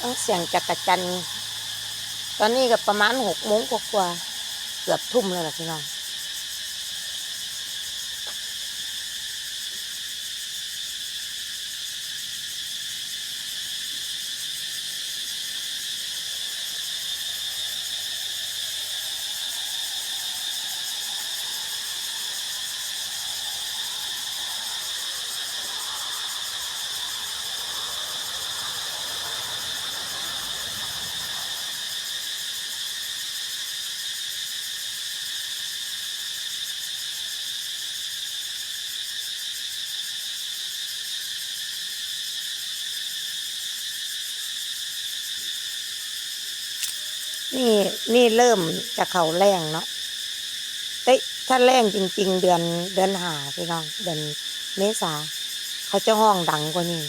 ต้องเสียงจักรจันทร์ตอนนี้ก็ประมาณ6 โมงกว่าเกือบทุ่มแล้วล่ะพี่น้องนี่นี่เริ่มจะเข้าแรงเนาะเอ้ยถ้าแรงจริงๆเดือน5พี่น้องเดือนเมษาเขาจะห้องดังกว่านี้